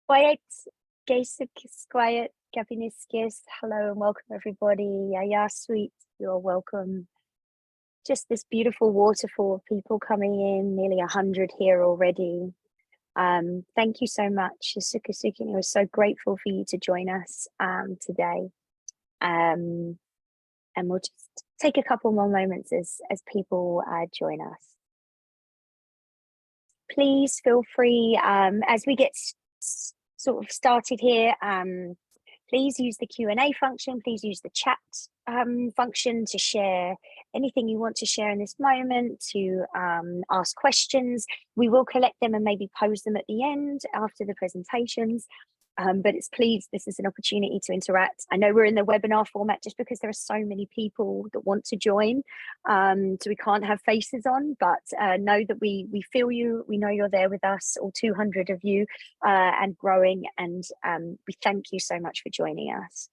Quiet, quiet, Gabiniskis. Hello and welcome everybody. Yeah, sweet. You're welcome. Just this beautiful waterfall of people coming in, nearly 100 here already. Thank you so much, Suki. We're so grateful for you to join us today. And we'll just take a couple more moments as people join us. Please feel free as we get sort of started here. Please use the Q&A function. Please use the chat function to share anything you want to share in this moment, to ask questions. We will collect them and maybe pose them at the end after the presentations. But this is an opportunity to interact. I know we're in the webinar format just because there are so many people that want to join, so we can't have faces on, but know that we feel you, we know you're there with us, all 200 of you, and growing, and we thank you so much for joining us.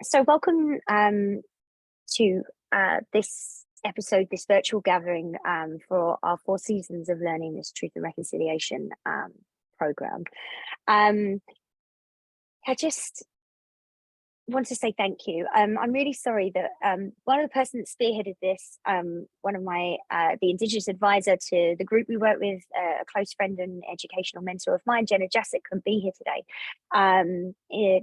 So welcome to this episode, this virtual gathering for our 4 seasons of learning this Truth and Reconciliation program. I just want to say thank you. I'm really sorry that one of the persons that spearheaded this, one of my the Indigenous advisor to the group we work with, a close friend and educational mentor of mine, Jenna Jassett, couldn't be here today.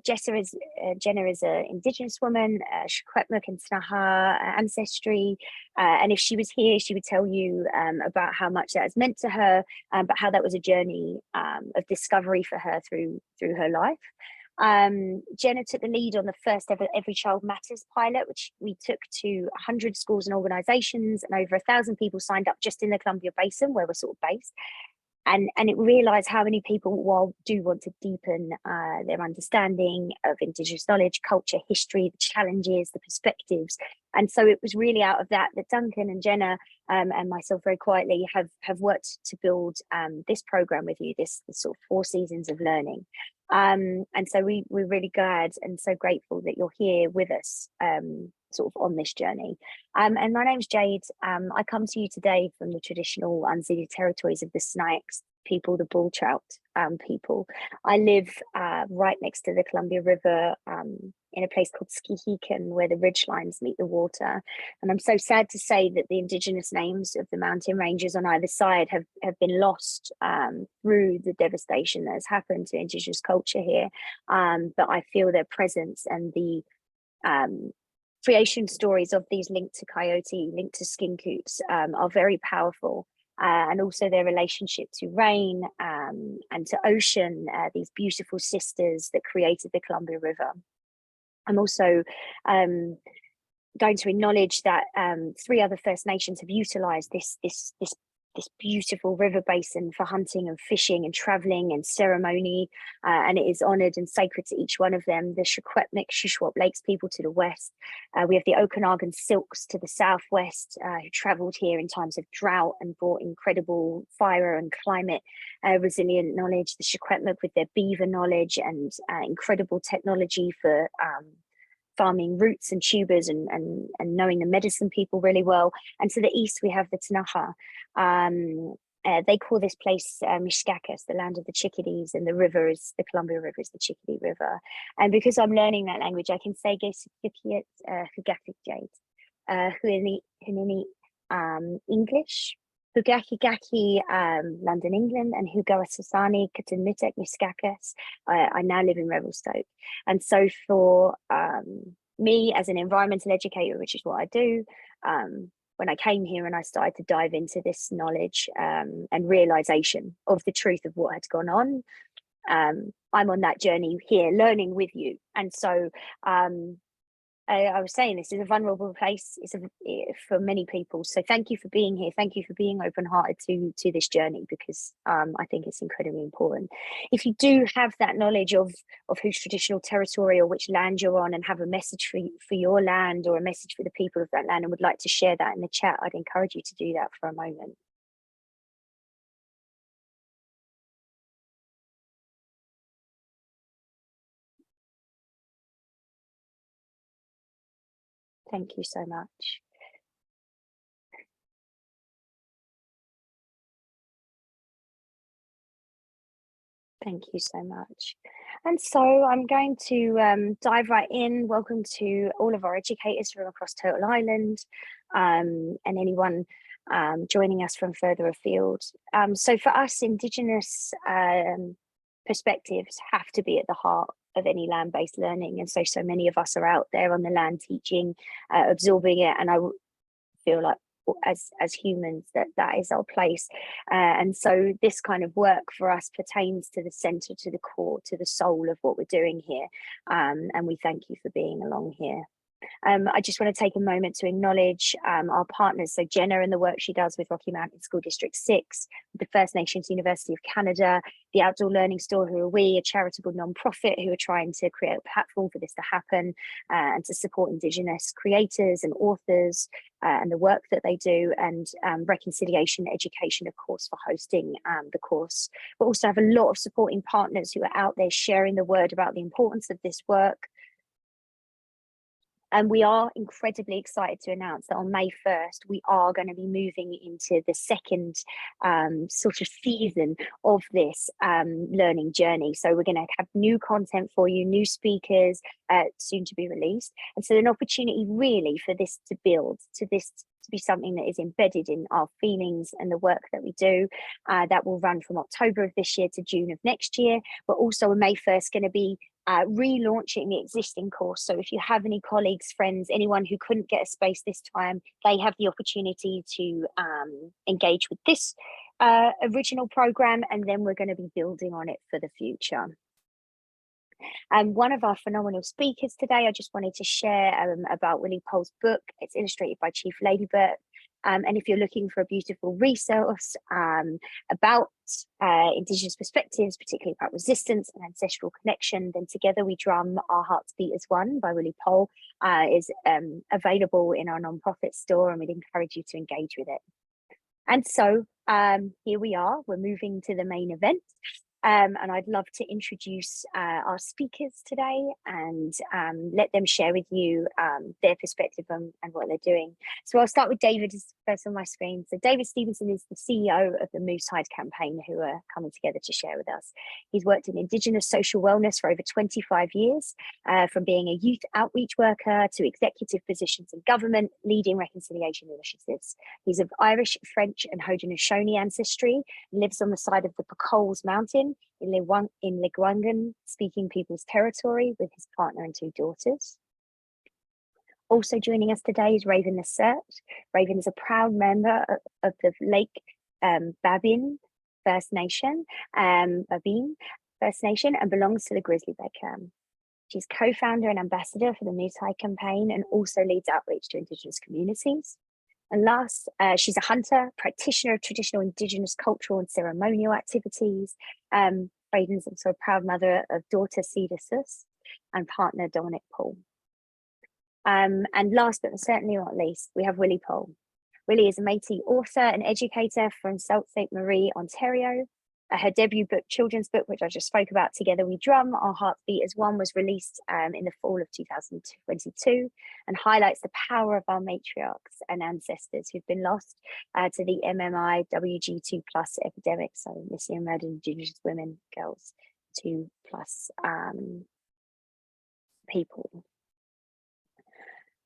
Jenna is an Indigenous woman, Secwepemc and Snaha ancestry, and if she was here, she would tell you about how much that has meant to her, but how that was a journey of discovery for her through her life. Jenna took the lead on the first ever Every Child Matters pilot, which we took to 100 schools and organisations, and over 1,000 people signed up just in the Columbia Basin, where we're sort of based. And it realised how many people do want to deepen their understanding of Indigenous knowledge, culture, history, the challenges, the perspectives. And so it was really out of that Duncan and Jenna and myself very quietly have worked to build this programme with you, this sort of 4 seasons of learning. And so we're really glad and so grateful that you're here with us sort of on this journey. And my name's Jade. I come to you today from the traditional unceded territories of the Snipes people, the bull trout people. I live right next to the Columbia River in a place called Skihikan, where the ridge lines meet the water. And I'm so sad to say that the Indigenous names of the mountain ranges on either side have been lost through the devastation that has happened to Indigenous culture here. But I feel their presence and the creation stories of these linked to coyote, linked to skincoats, are very powerful. And also their relationship to rain and to ocean, these beautiful sisters that created the Columbia River. I'm also going to acknowledge that 3 other First Nations have utilised this beautiful river basin for hunting and fishing and travelling and ceremony, and it is honoured and sacred to each one of them. The Secwepemc, Shuswap Lakes people to the west. We have the Okanagan Silks to the southwest, who travelled here in times of drought and brought incredible fire and climate resilient knowledge. The Secwepemc with their beaver knowledge and incredible technology for farming roots and tubers and knowing the medicine people really well. And to the east, we have the Tanaha. They call this place Mishkakas, the land of the chickadees, and the river is the Columbia River, is the Chickadee River. And because I'm learning that language, I can say English, Hugaki, London, England, and Hugawasasani, Katanutek, Miskakas. I now live in Revelstoke. And so for me as an environmental educator, which is what I do, when I came here and I started to dive into this knowledge and realization of the truth of what had gone on, I'm on that journey here learning with you. And so I was saying this is a vulnerable place for many people. So thank you for being here. Thank you for being open-hearted to this journey, because I think it's incredibly important. If you do have that knowledge of whose traditional territory or which land you're on, and have a message for your land or a message for the people of that land, and would like to share that in the chat, I'd encourage you to do that for a moment. Thank you so much. Thank you so much. And so I'm going to dive right in. Welcome to all of our educators from across Turtle Island, and anyone joining us from further afield. So for us, Indigenous perspectives have to be at the heart of any land-based learning. And so many of us are out there on the land teaching, absorbing it. And I feel like as humans that is our place, and so this kind of work for us pertains to the center, to the core, to the soul of what we're doing here, and we thank you for being along here. I just want to take a moment to acknowledge our partners. So Jenna and the work she does with Rocky Mountain School District 6, the First Nations University of Canada, the Outdoor Learning Store, who are we, a charitable non-profit who are trying to create a platform for this to happen, and to support Indigenous creators and authors and the work that they do, and Reconciliation Education, of course, for hosting the course. But also have a lot of supporting partners who are out there sharing the word about the importance of this work. And we are incredibly excited to announce that on May 1st, we are going to be moving into the second sort of season of this learning journey. So we're going to have new content for you, new speakers soon to be released. And so an opportunity really for this to build, to be something that is embedded in our feelings and the work that we do. That will run from October of this year to June of next year. But also on May 1st going to be relaunching the existing course. So if you have any colleagues, friends, anyone who couldn't get a space this time, they have the opportunity to engage with this original program, and then we're going to be building on it for the future. And one of our phenomenal speakers today, I just wanted to share about Willie Pole's book. It's illustrated by Chief Ladybird. And if you're looking for a beautiful resource about Indigenous perspectives, particularly about resistance and ancestral connection, then Together We Drum, Our Hearts Beat as One by Willie Pole is available in our nonprofit store, and we'd encourage you to engage with it. And so here we are, we're moving to the main event. And I'd love to introduce our speakers today and let them share with you their perspective and what they're doing. So I'll start with David, who's first on my screen. So David Stevenson is the CEO of the Moose Hide campaign, who are coming together to share with us. He's worked in Indigenous social wellness for over 25 years, from being a youth outreach worker to executive positions in government, leading reconciliation initiatives. He's of Irish, French and Haudenosaunee ancestry, lives on the side of the Pacoles Mountain in Leguangan speaking people's territory with his partner and 2 daughters. Also joining us today is Raven Lacerte. Raven is a proud member of the Lake Babine First Nation, and belongs to the Grizzly Bear clan. She's co-founder and ambassador for the Moose Hide campaign and also leads outreach to Indigenous communities. And last, she's a hunter, practitioner of traditional Indigenous cultural and ceremonial activities. Braden's also a proud mother of daughter Cedar Sus and partner Dominic Pole. And last but certainly not least, we have Willie Pole. Willie is a Métis author and educator from Sault Ste. Marie, Ontario. Her debut book, children's book, which I just spoke about, Together We Drum, Our Hearts Beat as One, was released in the fall of 2022 and highlights the power of our matriarchs and ancestors who've been lost to the MMI WG2+ epidemic, so missing and murdered Indigenous women, girls, 2+ people.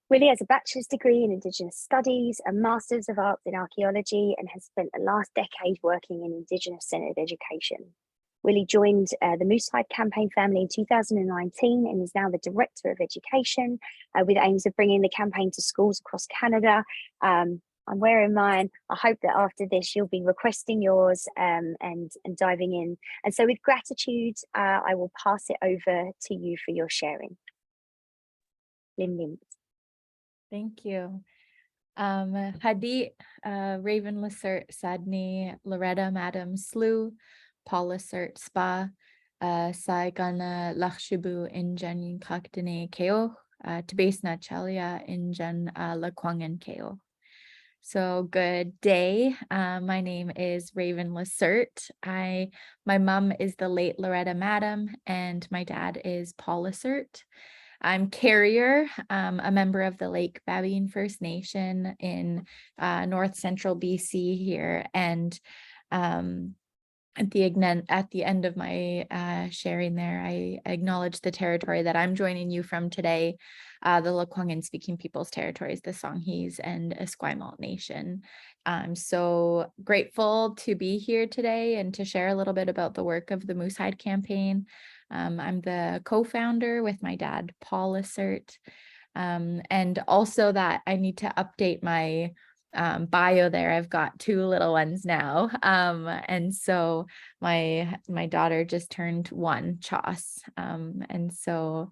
Willie has a bachelor's degree in Indigenous Studies, a Master's of Arts in Archaeology, and has spent the last decade working in Indigenous-centered education. Willie joined the Moose Hide campaign family in 2019 and is now the Director of Education, with aims of bringing the campaign to schools across Canada. I'm wearing mine. I hope that after this you'll be requesting yours and diving in. And so with gratitude, I will pass it over to you for your sharing. Lynn. Thank you. Hadit, Raven Lacerte Sadni, Loretta Madam Slew, Paul Lacerte Spa, Saigana Lachshibu Injan Kaktane Keo, Tabasna Chalia Injan Lakwangan Keo. So good day. My name is Raven Lacerte. My mom is the late Loretta Madam and my dad is Paul Lacerte. I'm Carrier, a member of the Lake Babine First Nation in north central BC here, and at the end of my sharing there, I acknowledge the territory that I'm joining you from today, the Lekwungen speaking peoples territories, the Songhees and Esquimalt Nation. I'm so grateful to be here today and to share a little bit about the work of the Moosehide campaign. I'm the co-founder with my dad, Paul Lacerte. And also that I need to update my bio there. I've got 2 little ones now. And so my daughter just turned 1, Chas. And so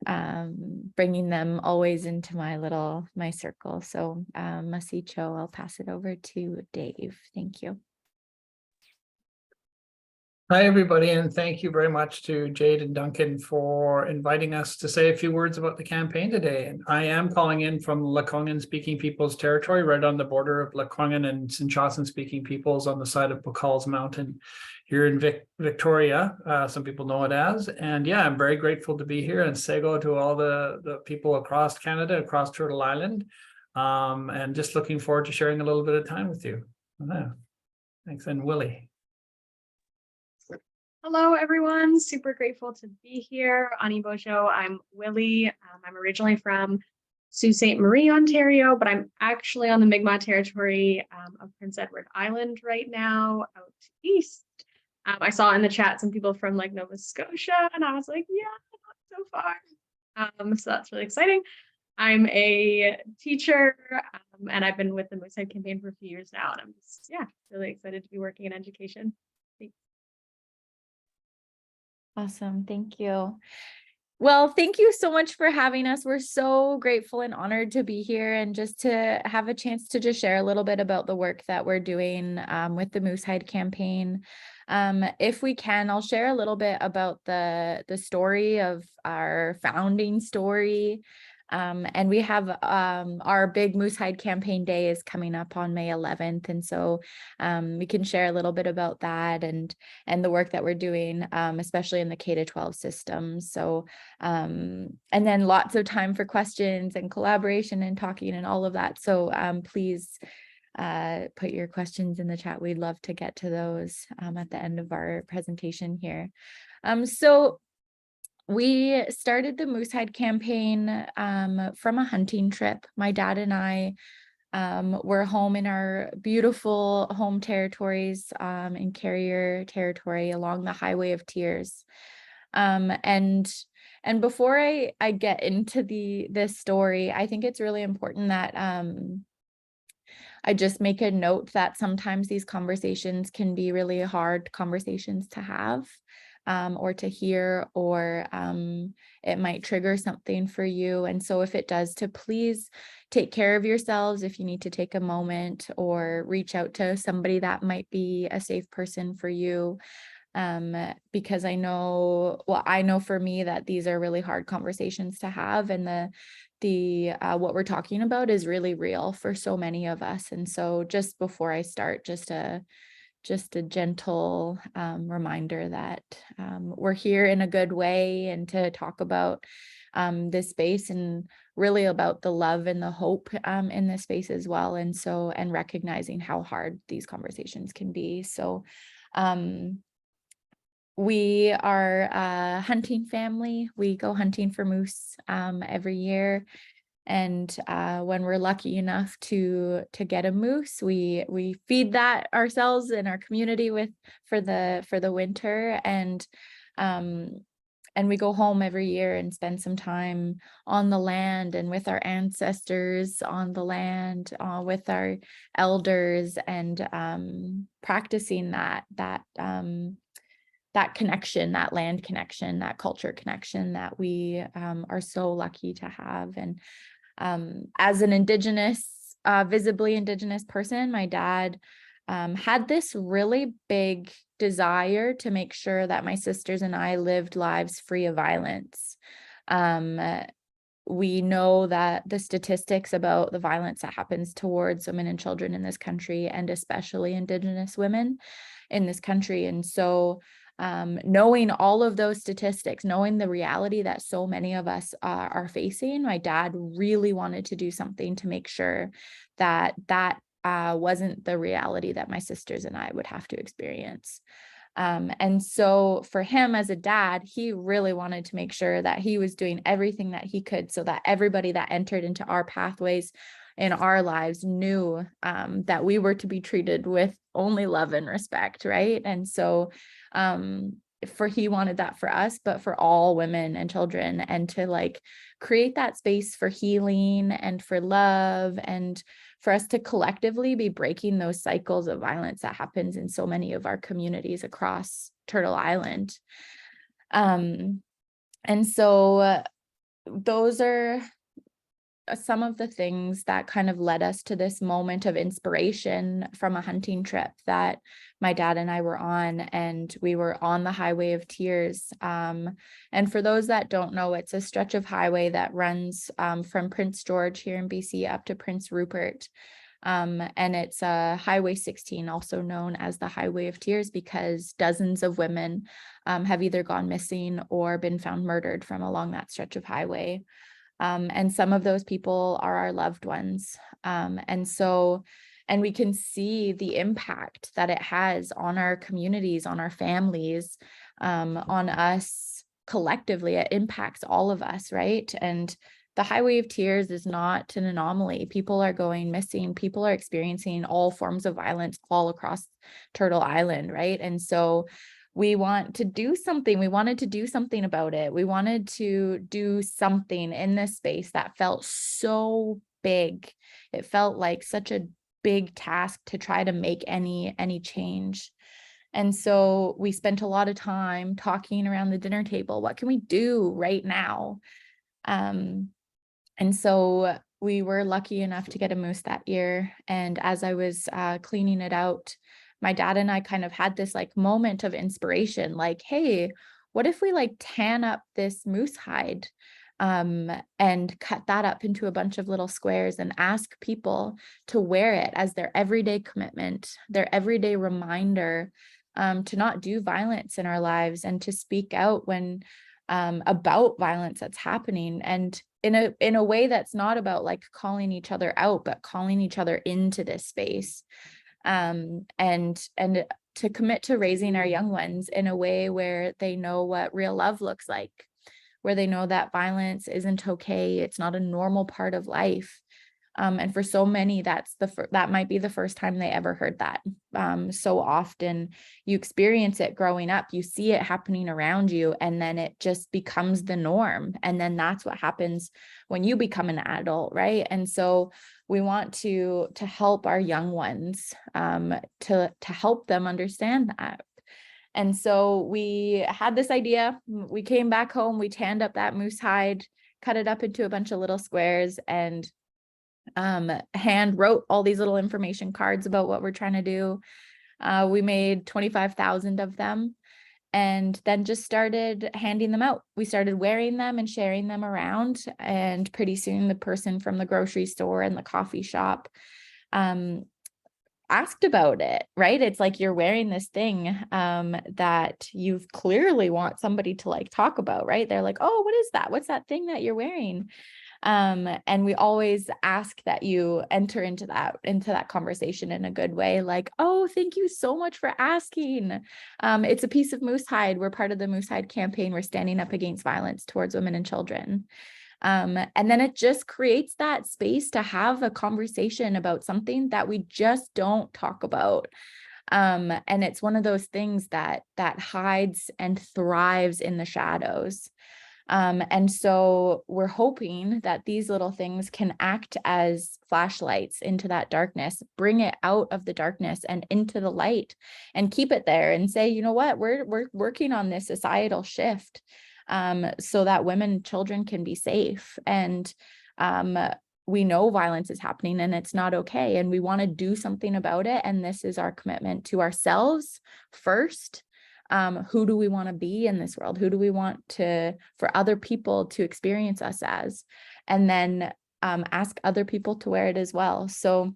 bringing them always into my circle. So Masicho, I'll pass it over to Dave. Thank you. Hi, everybody, and thank you very much to Jade and Duncan for inviting us to say a few words about the campaign today. And I am calling in from Lekwungen speaking peoples territory, right on the border of Lekwungen and Sinchasan speaking peoples on the side of Bacalls Mountain here in Victoria. Some people know it as. And yeah, I'm very grateful to be here, and Sego to all the people across Canada, across Turtle Island. And just looking forward to sharing a little bit of time with you. Thanks, and Willie. Hello, everyone. Super grateful to be here. Ani Bojo. I'm Willie. I'm originally from Sault Ste. Marie, Ontario, but I'm actually on the Mi'kmaq territory of Prince Edward Island right now, out east. I saw in the chat some people from like Nova Scotia, and I was like, yeah, not so far. So that's really exciting. I'm a teacher, and I've been with the Moosehide campaign for a few years now, and I'm just, really excited to be working in education. Awesome. Thank you. Well, thank you so much for having us. We're so grateful and honored to be here and just to have a chance to just share a little bit about the work that we're doing with the Moosehide campaign. If we can, I'll share a little bit about the story of our founding story. And we have our big Moosehide campaign day is coming up on May 11th. And so we can share a little bit about that and the work that we're doing, especially in the K-12 system. So, and then lots of time for questions and collaboration and talking and all of that. So please put your questions in the chat. We'd love to get to those at the end of our presentation here. So we started the Moosehide campaign from a hunting trip. My dad and I were home in our beautiful home territories in Carrier Territory along the Highway of Tears. And before I get into this story, I think it's really important that I just make a note that sometimes these conversations can be really hard conversations to have. Or to hear, or it might trigger something for you. And so if it does, to please take care of yourselves if you need to take a moment or reach out to somebody that might be a safe person for you. Because I know for me that these are really hard conversations to have, and the what we're talking about is really real for so many of us. And so just before I start, just a gentle reminder that we're here in a good way, and to talk about this space and really about the love and the hope in this space as well. And so, and recognizing how hard these conversations can be. So we are a hunting family. We go hunting for moose every year. And when we're lucky enough to get a moose, we feed that ourselves in our community for the winter, and we go home every year and spend some time on the land and with our ancestors on the land, with our elders, and practicing that connection, that land connection, that culture connection that we are so lucky to have. And as an visibly Indigenous person, my dad had this really big desire to make sure that my sisters and I lived lives free of violence. We know that the statistics about the violence that happens towards women and children in this country, and especially Indigenous women in this country. And so knowing all of those statistics, knowing the reality that so many of us are facing, my dad really wanted to do something to make sure that wasn't the reality that my sisters and I would have to experience. And so for him as a dad, he really wanted to make sure that he was doing everything that he could so that everybody that entered into our pathways in our lives knew that we were to be treated with only love and respect, right? And so he wanted that for us, but for all women and children, and to like create that space for healing and for love, and for us to collectively be breaking those cycles of violence that happens in so many of our communities across Turtle Island. And so those are some of the things that kind of led us to this moment of inspiration from a hunting trip that my dad and I were on, and we were on the Highway of Tears. And for those that don't know, it's a stretch of highway that runs from Prince George here in BC up to Prince Rupert. And it's Highway 16, also known as the Highway of Tears, because dozens of women have either gone missing or been found murdered from along that stretch of highway. And some of those people are our loved ones. And we can see the impact that it has on our communities, on our families, on us collectively. It impacts all of us, right? And the Highway of Tears is not an anomaly. People are going missing. People are experiencing all forms of violence all across Turtle Island, right? And so we want to do something. We wanted to do something about it. We wanted to do something in this space that felt so big. It felt like such a big task to try to make any change. And so we spent a lot of time talking around the dinner table. What can we do right now? And so we were lucky enough to get a moose that year. And as I was cleaning it out, my dad and I kind of had this like moment of inspiration, like, hey, what if we like tan up this moose hide and cut that up into a bunch of little squares and ask people to wear it as their everyday commitment, their everyday reminder to not do violence in our lives, and to speak out when about violence that's happening, and in a way that's not about like calling each other out, but calling each other into this space. And to commit to raising our young ones in a way where they know what real love looks like, where they know that violence isn't okay. It's not a normal part of life. And for so many, that might be the first time they ever heard that. So often you experience it growing up, you see it happening around you, and then it just becomes the norm. And then that's what happens when you become an adult, right? And so we want to help our young ones, to help them understand that. And so we had this idea. We came back home, we tanned up that moose hide, cut it up into a bunch of little squares, and hand wrote all these little information cards about what we're trying to do. We made 25,000 of them, and then just started handing them out. We started wearing them and sharing them around, and pretty soon the person from the grocery store and the coffee shop asked about it, right? It's like you're wearing this thing that you clearly want somebody to like talk about, right? They're like, oh, what is that? What's that thing that you're wearing? And we always ask that you enter into that conversation in a good way, like, oh, thank you so much for asking. It's a piece of moose hide. We're part of the Moose Hide campaign. We're standing up against violence towards women and children. And then it just creates that space to have a conversation about something that we just don't talk about. And it's one of those things that hides and thrives in the shadows. And so we're hoping that these little things can act as flashlights into that darkness, bring it out of the darkness and into the light, and keep it there and say, you know what, we're working on this societal shift, so that women and children can be safe. And we know violence is happening and it's not okay, and we want to do something about it. And this is our commitment to ourselves first. Who do we want to be in this world? Who do we want for other people to experience us as? And then ask other people to wear it as well. So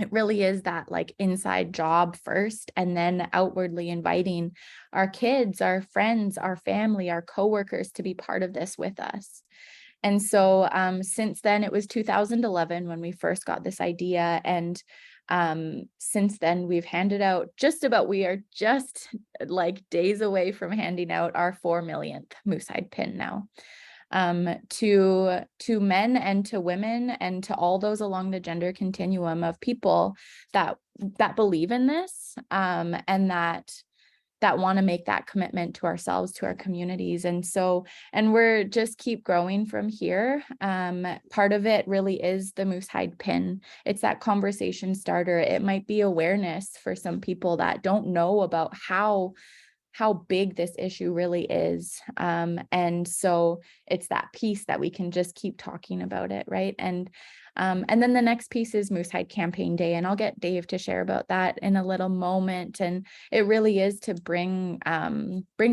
it really is that like inside job first, and then outwardly inviting our kids, our friends, our family, our coworkers to be part of this with us. And so since then, it was 2011 when we first got this idea, and Since then, we've handed out we are just like days away from handing out our 4 millionth Moosehide pin now. To men and to women and to all those along the gender continuum of people that believe in this, and that want to make that commitment to ourselves, to our communities. And we're just keep growing from here. Part of it really is the Moosehide pin. It's that conversation starter. It might be awareness for some people that don't know about how big this issue really is. And so it's that piece that we can just keep talking about it, right? And then the next piece is Moosehide Campaign Day, and I'll get Dave to share about that in a little moment. And it really is to bring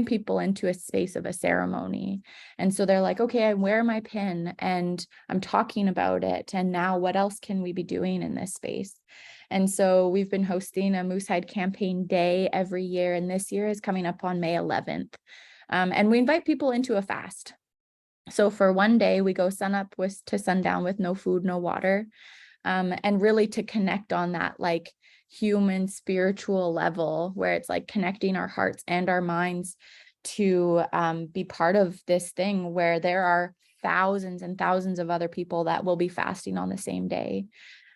people into a space of a ceremony. And so they're like, okay, I wear my pin and I'm talking about it. And now what else can we be doing in this space? And so we've been hosting a Moosehide Campaign Day every year, and this year is coming up on May 11th. And we invite people into a fast. So for one day, we go sun up to sundown with no food, no water, and really to connect on that like human spiritual level, where it's like connecting our hearts and our minds to be part of this thing where there are thousands and thousands of other people that will be fasting on the same day.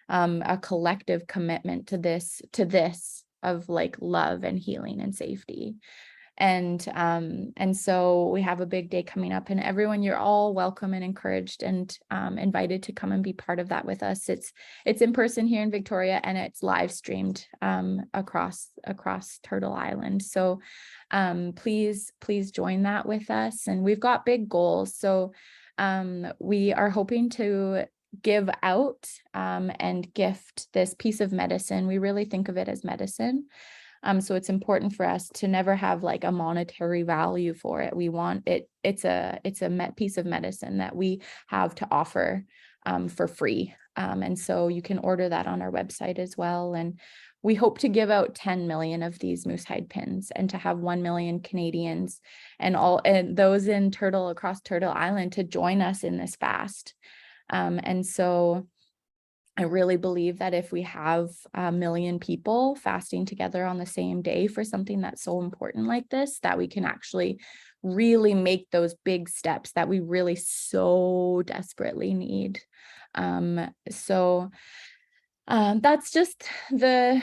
A collective commitment to this of like love and healing and safety. And so we have a big day coming up, and everyone, you're all welcome and encouraged and invited to come and be part of that with us. It's in person here in Victoria, and it's live streamed across Turtle Island. So please join that with us. And we've got big goals. So we are hoping to give out and gift this piece of medicine. We really think of it as medicine. So it's important for us to never have like a monetary value for it. We want it. It's a piece of medicine that we have to offer for free. And so you can order that on our website as well. And we hope to give out 10 million of these Moosehide pins, and to have 1 million Canadians and those across Turtle Island to join us in this fast. And so I really believe that if we have 1 million people fasting together on the same day for something that's so important like this, that we can actually really make those big steps that we really so desperately need. So that's just the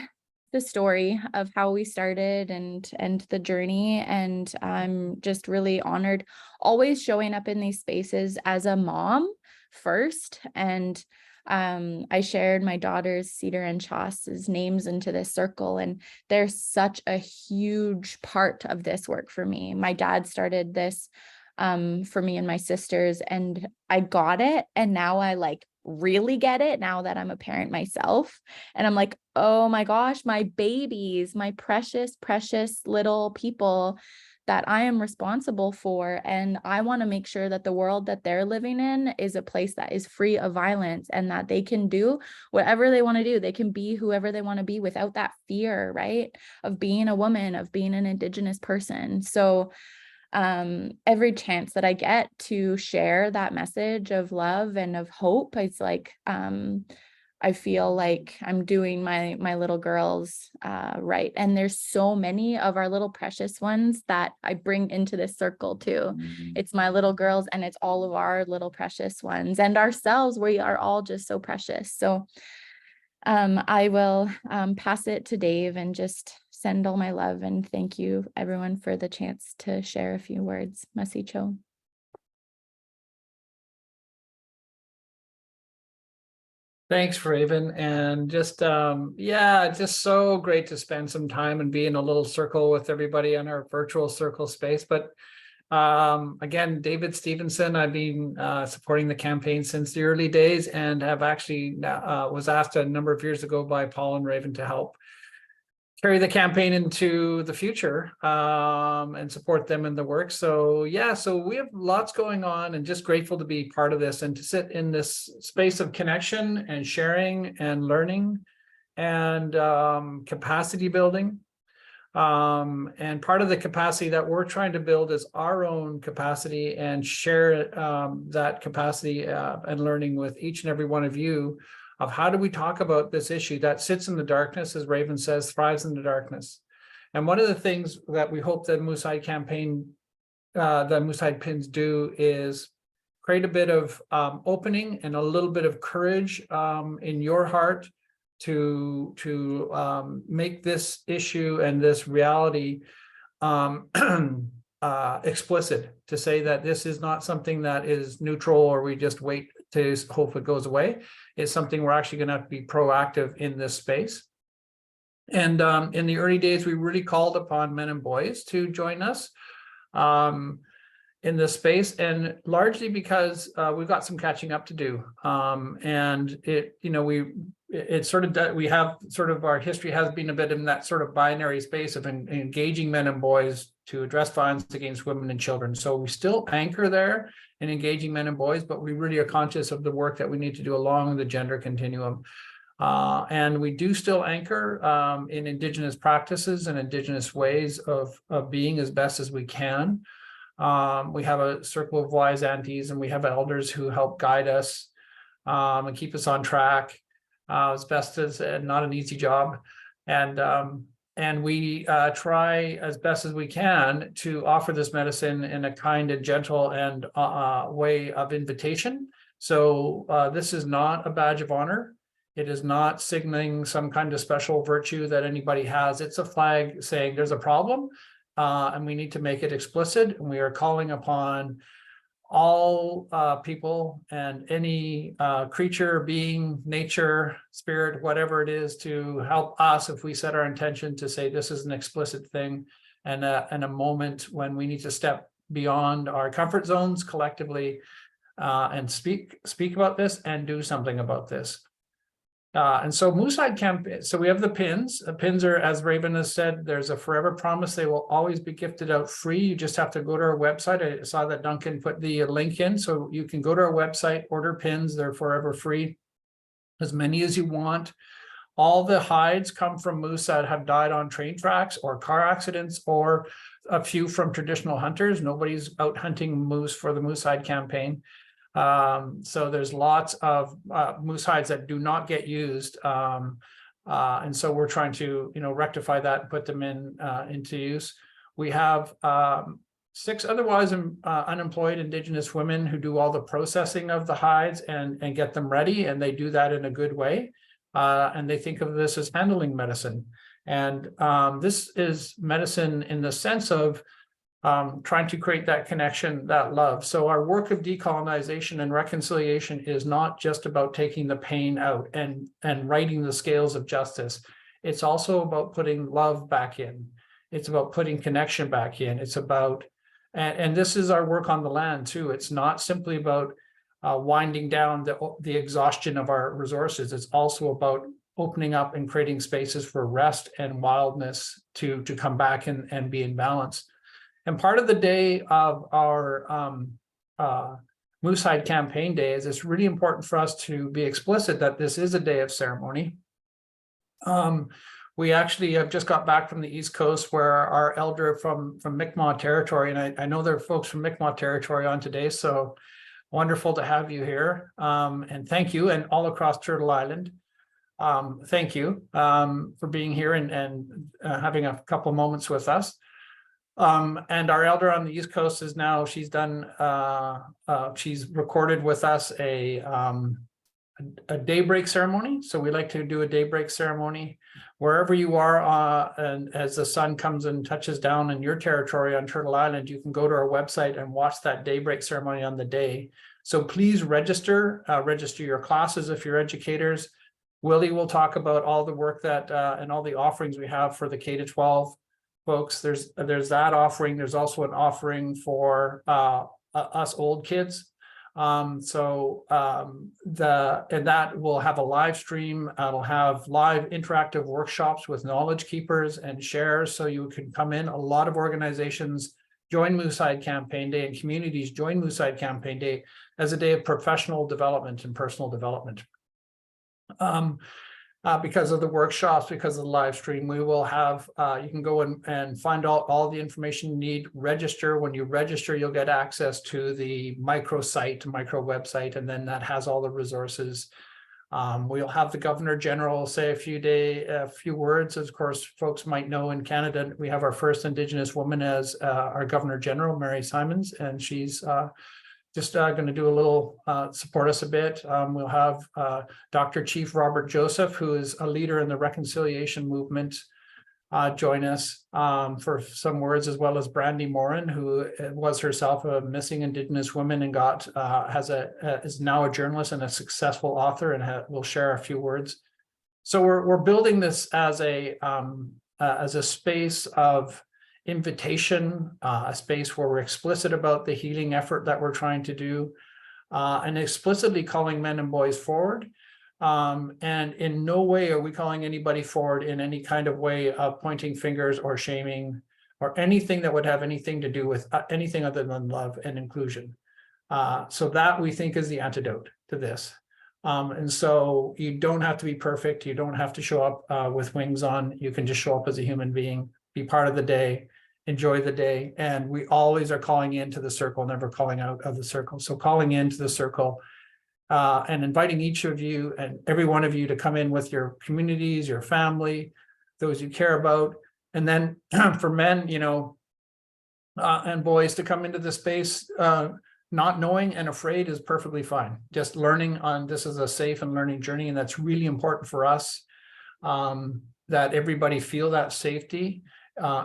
story of how we started and the journey. And I'm just really honored always showing up in these spaces as a mom first. And I shared my daughters Cedar and Chas's names into this circle, and they're such a huge part of this work for me. My dad started this for me and my sisters, and I got it, and now I like really get it now that I'm a parent myself. And I'm like, oh my gosh, my babies, my precious little people that I am responsible for. And I want to make sure that the world that they're living in is a place that is free of violence, and that they can do whatever they want to do. They can be whoever they want to be without that fear, right? Of being a woman, of being an Indigenous person. So every chance that I get to share that message of love and of hope, it's like, I feel like I'm doing my little girls right. And there's so many of our little precious ones that I bring into this circle too. It's my little girls, and it's all of our little precious ones, and ourselves. We are all just so precious. So I will pass it to Dave and just send all my love and thank you everyone for the chance to share a few words. Masicho. Thanks, Raven. And just, just so great to spend some time and be in a little circle with everybody on our virtual circle space. But again, David Stevenson, I've been supporting the campaign since the early days, and have actually was asked a number of years ago by Paul and Raven to help carry the campaign into the future and support them in the work. So so we have lots going on, and just grateful to be part of this and to sit in this space of connection and sharing and learning and capacity building. And part of the capacity that we're trying to build is our own capacity, and share that capacity and learning with each and every one of you of how do we talk about this issue that sits in the darkness, as Raven says, thrives in the darkness. And one of the things that we hope the Moose Hide campaign, the Moose Hide pins do is create a bit of opening and a little bit of courage in your heart to make this issue and this reality explicit, to say that this is not something that is neutral or we just wait to hope it goes away. It's something we're actually going to have to be proactive in this space. And in the early days, we really called upon men and boys to join us in this space, and largely because we've got some catching up to do. And it, you know, we have sort of, our history has been a bit in that sort of binary space of engaging men and boys to address violence against women and children. So we still anchor there in engaging men and boys, but we really are conscious of the work that we need to do along the gender continuum. And we do still anchor in Indigenous practices and Indigenous ways of being as best as we can. We have a circle of wise aunties, and we have elders who help guide us and keep us on track as best as, not an easy job. And we try as best as we can to offer this medicine in a kind and gentle and way of invitation. So this is not a badge of honor. It is not signaling some kind of special virtue that anybody has. It's a flag saying there's a problem and we need to make it explicit. And we are calling upon all people and any creature, being, nature, spirit, whatever it is, to help us if we set our intention to say this is an explicit thing, and a moment when we need to step beyond our comfort zones collectively and speak about this and do something about this. And so Moose Hide campaign, so we have the pins. The pins are, as Raven has said, there's a forever promise. They will always be gifted out free. You just have to go to our website. I saw that Duncan put the link in, so you can go to our website, order pins. They're forever free, as many as you want. All the hides come from moose that have died on train tracks or car accidents, or a few from traditional hunters. Nobody's out hunting moose for the Moose Hide campaign. So there's lots of moose hides that do not get used, and so we're trying to, you know, rectify that and put them into use. We have 6 otherwise unemployed Indigenous women who do all the processing of the hides and get them ready, and they do that in a good way, and they think of this as handling medicine. And this is medicine in the sense of trying to create that connection, that love. So our work of decolonization and reconciliation is not just about taking the pain out and righting the scales of justice. It's also about putting love back in. It's about putting connection back in. It's about, and this is our work on the land too. It's not simply about winding down the exhaustion of our resources. It's also about opening up and creating spaces for rest and wildness to come back and be in balance. And part of the day of our Moose Hide campaign day is it's really important for us to be explicit that this is a day of ceremony. We actually have just got back from the East Coast, where our elder from Mi'kmaq territory, and I know there are folks from Mi'kmaq territory on today, so wonderful to have you here. And thank you, and all across Turtle Island. Thank you for being here and having a couple moments with us. And our elder on the East Coast is now, she's recorded with us a daybreak ceremony. So we like to do a daybreak ceremony wherever you are, and as the sun comes and touches down in your territory on Turtle Island, you can go to our website and watch that daybreak ceremony on the day. So please register your classes if you're educators. Willie will talk about all the work that and all the offerings we have for the K-12 folks. There's that offering. There's also an offering for us old kids. And that will have a live stream. It'll have live interactive workshops with knowledge keepers and shares, so you can come in. A lot of organizations join Moose Hide Campaign Day, and communities join Moose Hide Campaign Day as a day of professional development and personal development. Because of the workshops, because of the live stream, we will have, you can go and find out all the information you need, register. When you register, you'll get access to the micro website, and then that has all the resources We'll have the Governor General say a few words. Of course, folks might know in Canada, we have our first Indigenous woman as our Governor General, Mary Simons, and she's just going to do a little support us a bit. We'll have Dr. Chief Robert Joseph, who is a leader in the reconciliation movement, join us for some words, as well as Brandy Morin, who was herself a missing Indigenous woman and is now a journalist and a successful author, and will share a few words. So we're building this as a space of invitation, a space where we're explicit about the healing effort that we're trying to do, and explicitly calling men and boys forward. And in no way are we calling anybody forward in any kind of way of pointing fingers or shaming or anything that would have anything to do with anything other than love and inclusion. So that we think is the antidote to this. And so you don't have to be perfect. You don't have to show up with wings on. You can just show up as a human being, be part of the day, enjoy the day. And we always are calling into the circle, never calling out of the circle. So calling into the circle and inviting each of you and every one of you to come in with your communities, your family, those you care about. And then for men, and boys to come into the space, not knowing and afraid is perfectly fine. Just learning on this is a safe and learning journey. And that's really important for us, that everybody feel that safety.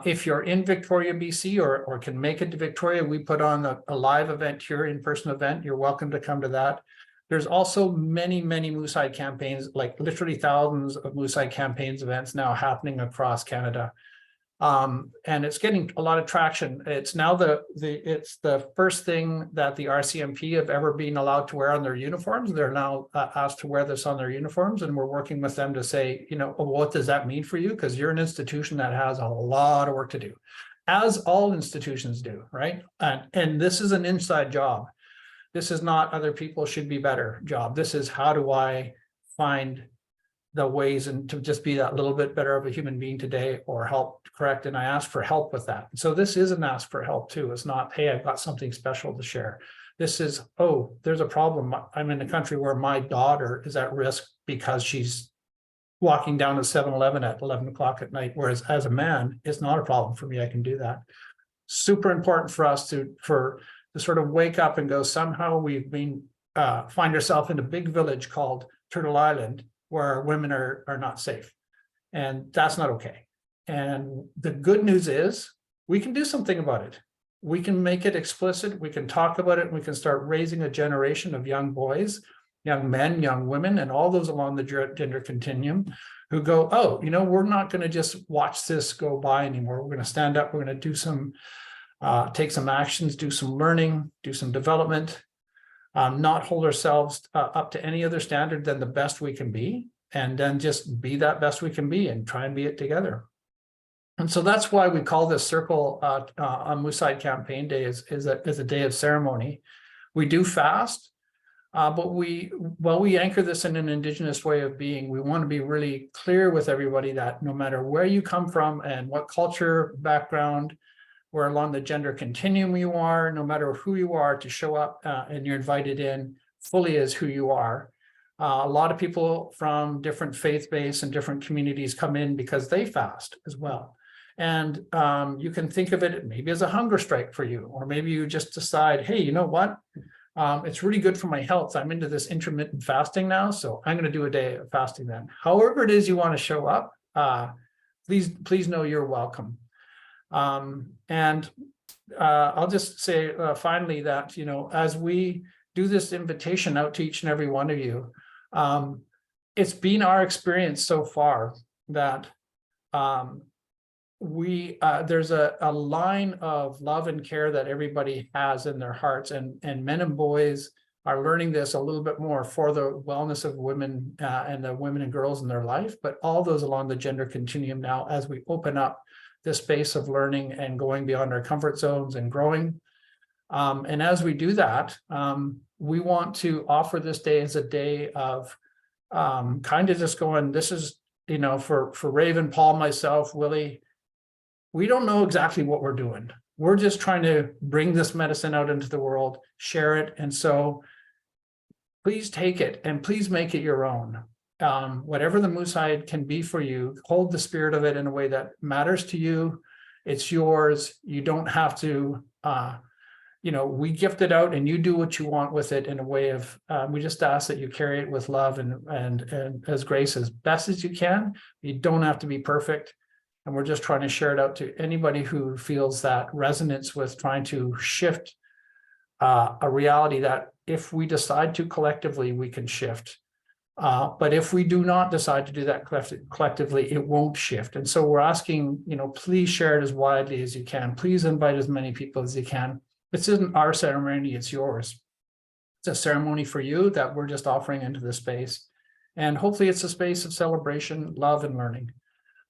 If you're in Victoria, BC, or can make it to Victoria, we put on a live event here, in-person event. You're welcome to come to that. There's also many, many Moose Hide campaigns, like literally thousands of Moose Hide campaigns events now happening across Canada. And it's getting a lot of traction. It's now it's the first thing that the RCMP have ever been allowed to wear on their uniforms. They're now asked to wear this on their uniforms, and we're working with them to say, what does that mean for you? Because you're an institution that has a lot of work to do, as all institutions do, right? And this is an inside job. This is not other people should be better job. This is how do I find the ways and to just be that little bit better of a human being today, or help correct. And I ask for help with that. So this is an ask for help too. It's not, hey, I've got something special to share. This is, oh, there's a problem. I'm in a country where my daughter is at risk because she's walking down to 7-Eleven at 11 o'clock at night. Whereas as a man, it's not a problem for me. I can do that. Super important for us to sort of wake up and go, somehow we've been find ourselves in a big village called Turtle Island, where women are not safe. And that's not okay. And the good news is we can do something about it. We can make it explicit. We can talk about it. And we can start raising a generation of young boys, young men, young women, and all those along the gender continuum who go, oh, we're not going to just watch this go by anymore. We're going to stand up. We're going to do some, take some actions, do some learning, do some development. Not hold ourselves up to any other standard than the best we can be, and then just be that best we can be and try and be it together. And so that's why we call this circle on Moose Hide Campaign Day is a day of ceremony. We do fast, but we anchor this in an Indigenous way of being. We want to be really clear with everybody that no matter where you come from and what culture, background, where along the gender continuum you are, no matter who you are, to show up and you're invited in fully as who you are. A lot of people from different faith base and different communities come in because they fast as well. And you can think of it maybe as a hunger strike for you, or maybe you just decide, hey, you know what? It's really good for my health. I'm into this intermittent fasting now, so I'm going to do a day of fasting then. However it is you want to show up, please know you're welcome. And I'll just say finally that, as we do this invitation out to each and every one of you, it's been our experience so far that there's a line of love and care that everybody has in their hearts, and men and boys are learning this a little bit more for the wellness of women and the women and girls in their life, but all those along the gender continuum now, as we open up this space of learning and going beyond our comfort zones and growing. And as we do that, we want to offer this day as a day of kind of just going, this is, for Raven, Paul, myself, Willie, we don't know exactly what we're doing. We're just trying to bring this medicine out into the world, share it. And so please take it and please make it your own. Whatever the Moosehead can be for you, hold the spirit of it in a way that matters to you. It's yours. You don't have to, we gift it out and you do what you want with it in a way of, we just ask that you carry it with love and as grace as best as you can. You don't have to be perfect. And we're just trying to share it out to anybody who feels that resonance with trying to shift a reality that if we decide to collectively, we can shift. But if we do not decide to do that collectively, it won't shift. And so we're asking, please share it as widely as you can. Please invite as many people as you can. This isn't our ceremony, it's yours. It's a ceremony for you that we're just offering into the space. And hopefully it's a space of celebration, love, and learning,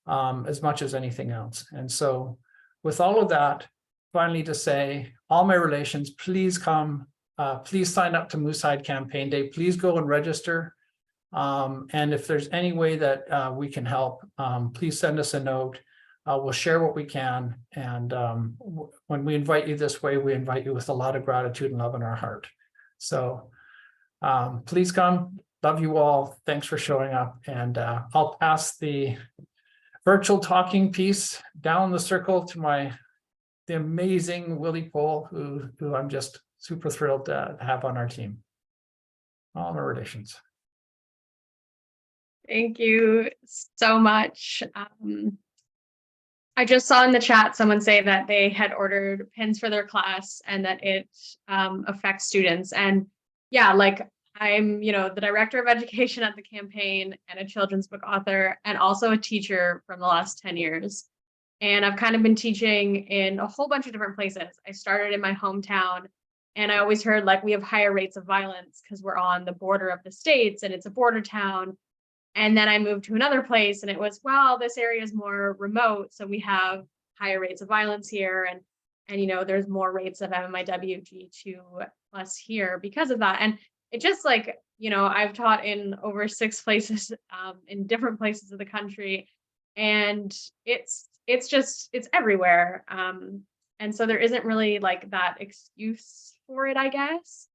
as much as anything else. And so with all of that, finally to say, all my relations, please come, please sign up to Moosehead Campaign Day. Please go and register. And if there's any way that we can help, please send us a note. We'll share what we can. And when we invite you this way, we invite you with a lot of gratitude and love in our heart. So please come. Love you all. Thanks for showing up. And I'll pass the virtual talking piece down the circle to the amazing Willie Pohl, who I'm just super thrilled to have on our team. All my relations. Thank you so much. I just saw in the chat someone say that they had ordered pins for their class and that it affects students. And yeah, like I'm, the director of education at the campaign and a children's book author and also a teacher from the last 10 years. And I've kind of been teaching in a whole bunch of different places. I started in my hometown and I always heard like we have higher rates of violence because we're on the border of the states and it's a border town. And then I moved to another place and it was, well, this area is more remote. So we have higher rates of violence here. And there's more rates of MMIW G2 plus here because of that. And it just like, I've taught in over 6 places in different places of the country. And it's everywhere. And so there isn't really like that excuse for it, I guess.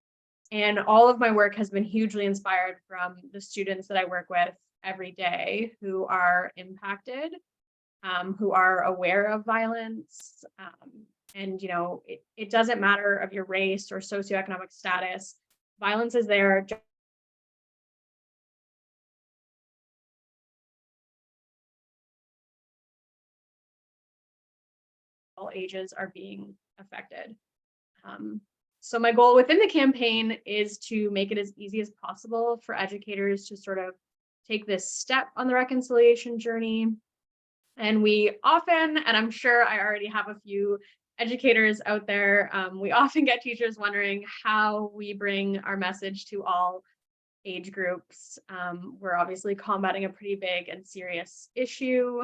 And all of my work has been hugely inspired from the students that I work with every day who are impacted, who are aware of violence. And, it doesn't matter of your race or socioeconomic status. Violence is there. All ages are being affected. So my goal within the campaign is to make it as easy as possible for educators to sort of take this step on the reconciliation journey. And we often, and I'm sure I already have a few educators out there, we often get teachers wondering how we bring our message to all age groups. We're obviously combating a pretty big and serious issue.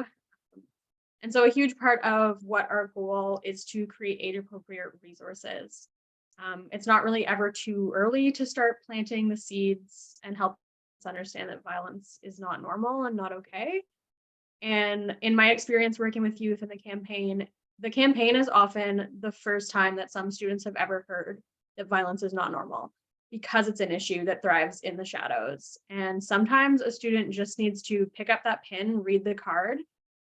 And so a huge part of what our goal is to create age-appropriate resources. It's not really ever too early to start planting the seeds and help us understand that violence is not normal and not okay. And in my experience working with youth in the campaign is often the first time that some students have ever heard that violence is not normal because it's an issue that thrives in the shadows. And sometimes a student just needs to pick up that pin, read the card,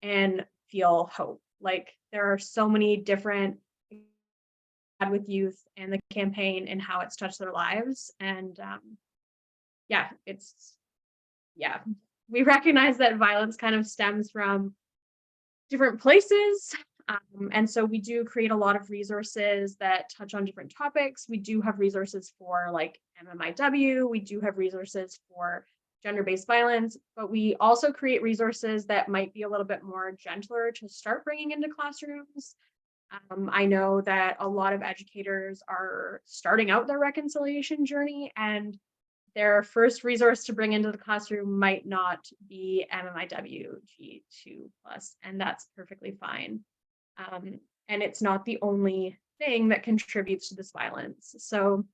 and feel hope. Like there are so many different with youth and the campaign and how it's touched their lives. And we recognize that violence kind of stems from different places. And so we do create a lot of resources that touch on different topics. We do have resources for like MMIW. We do have resources for gender-based violence, but we also create resources that might be a little bit more gentler to start bringing into classrooms. I know that a lot of educators are starting out their reconciliation journey and their first resource to bring into the classroom might not be MMIW G2+, and that's perfectly fine. And it's not the only thing that contributes to this violence. So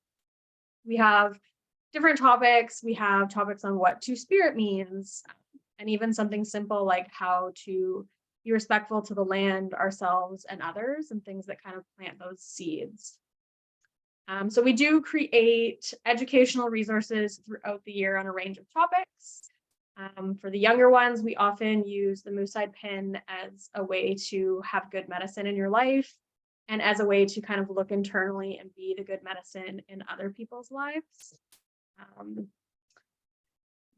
we have different topics. We have topics on what two-spirit means, and even something simple like how to be respectful to the land, ourselves, and others, and things that kind of plant those seeds. So we do create educational resources throughout the year on a range of topics. For the younger ones, we often use the Moosehide pin as a way to have good medicine in your life and as a way to kind of look internally and be the good medicine in other people's lives.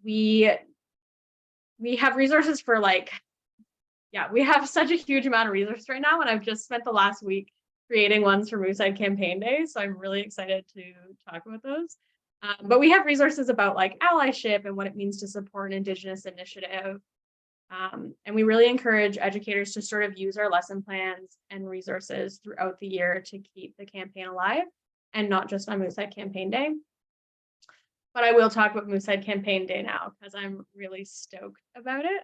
We have resources for we have such a huge amount of resources right now, and I've just spent the last week creating ones for Moosehide Campaign Day, so I'm really excited to talk about those. But we have resources about like allyship and what it means to support an Indigenous initiative. And we really encourage educators to sort of use our lesson plans and resources throughout the year to keep the campaign alive, and not just on Moosehide Campaign Day. But I will talk about Moosehide Campaign Day now because I'm really stoked about it.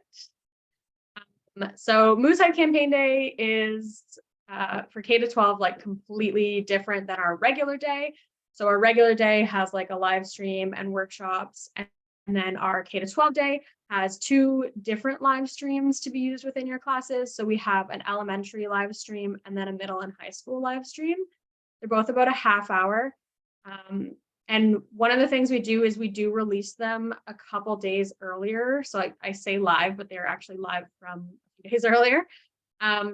So Moosehide Campaign Day is for K-12 like completely different than our regular day. So our regular day has like a live stream and workshops, and then our K-12 day has 2 different live streams to be used within your classes. So we have an elementary live stream and then a middle and high school live stream. They're both about a half hour. And one of the things we do is we do release them a couple days earlier. So I say live, but they're actually live from a few days earlier.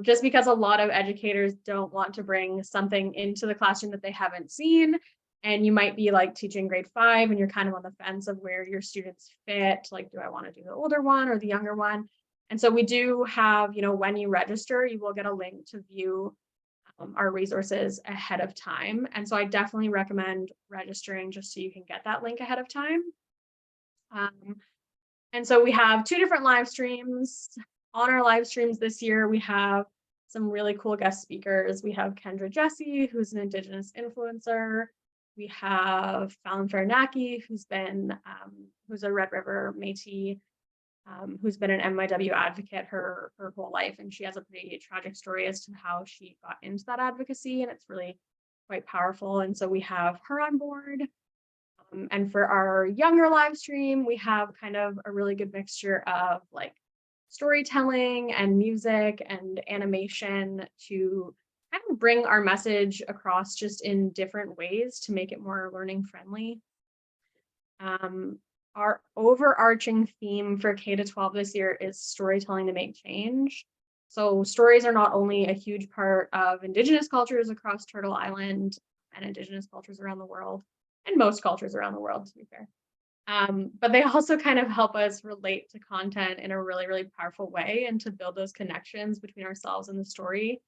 Just because a lot of educators don't want to bring something into the classroom that they haven't seen. And you might be like teaching grade 5 and you're kind of on the fence of where your students fit. Like, do I want to do the older one or the younger one? And so we do have, when you register, you will get a link to view our resources ahead of time. And so I definitely recommend registering just so you can get that link ahead of time. And so we have 2 different live streams. On our live streams this year, we have some really cool guest speakers. We have Kendra Jesse, who's an Indigenous influencer. We have Fallon Farinaki, who's a Red River Métis, who's been an MIW advocate her whole life, and she has a pretty tragic story as to how she got into that advocacy, and it's really quite powerful. And so we have her on board. And for our younger live stream, we have kind of a really good mixture of like storytelling and music and animation to kind of bring our message across just in different ways to make it more learning friendly. Our overarching theme for K-12 this year is storytelling to make change. So stories are not only a huge part of Indigenous cultures across Turtle Island and Indigenous cultures around the world, and most cultures around the world, to be fair. But they also kind of help us relate to content in a really, really powerful way and to build those connections between ourselves and the story.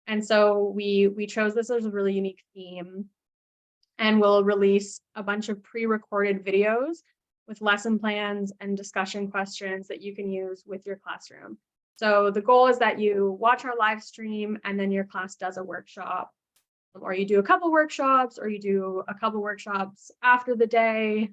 And so we chose this as a really unique theme, and we'll release a bunch of pre-recorded videos with lesson plans and discussion questions that you can use with your classroom. So the goal is that you watch our live stream and then your class does a workshop, or you do a couple workshops, or you do a couple workshops after the day.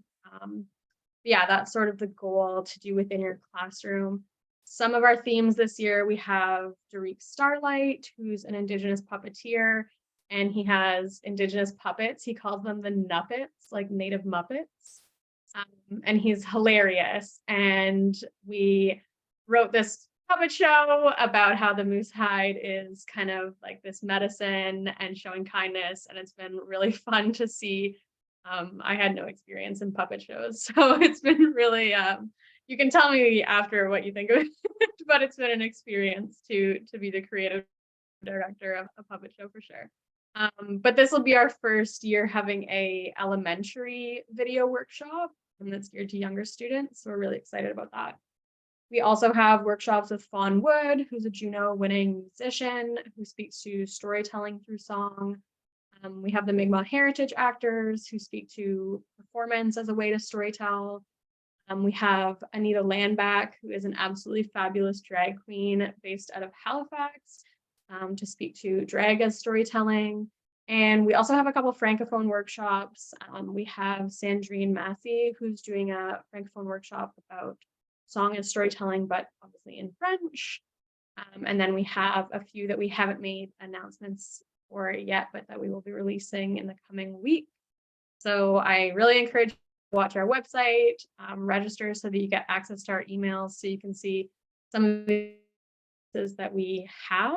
Yeah, that's sort of the goal to do within your classroom. Some of our themes this year, we have Derek Starlight, who's an Indigenous puppeteer, and he has Indigenous puppets. He calls them the Nuppets, like Native Muppets. And he's hilarious. And we wrote this puppet show about how the moose hide is kind of like this medicine and showing kindness. And it's been really fun to see. I had no experience in puppet shows, so it's been really, you can tell me after what you think of it, but it's been an experience to be the creative director of a puppet show for sure. But this will be our first year having a elementary video workshop, and that's geared to younger students. So we're really excited about that. We also have workshops with Fawn Wood, who's a Juno-winning musician who speaks to storytelling through song. We have the Mi'kmaq Heritage actors who speak to performance as a way to storytell. We have Anita Landback, who is an absolutely fabulous drag queen based out of Halifax, to speak to drag as storytelling. And we also have a couple of Francophone workshops. We have Sandrine Massey, who's doing a Francophone workshop about song as storytelling, but obviously in French. And then we have a few that we haven't made announcements for yet, but that we will be releasing in the coming week. So I really encourage you to watch our website, register so that you get access to our emails so you can see some of the that we have.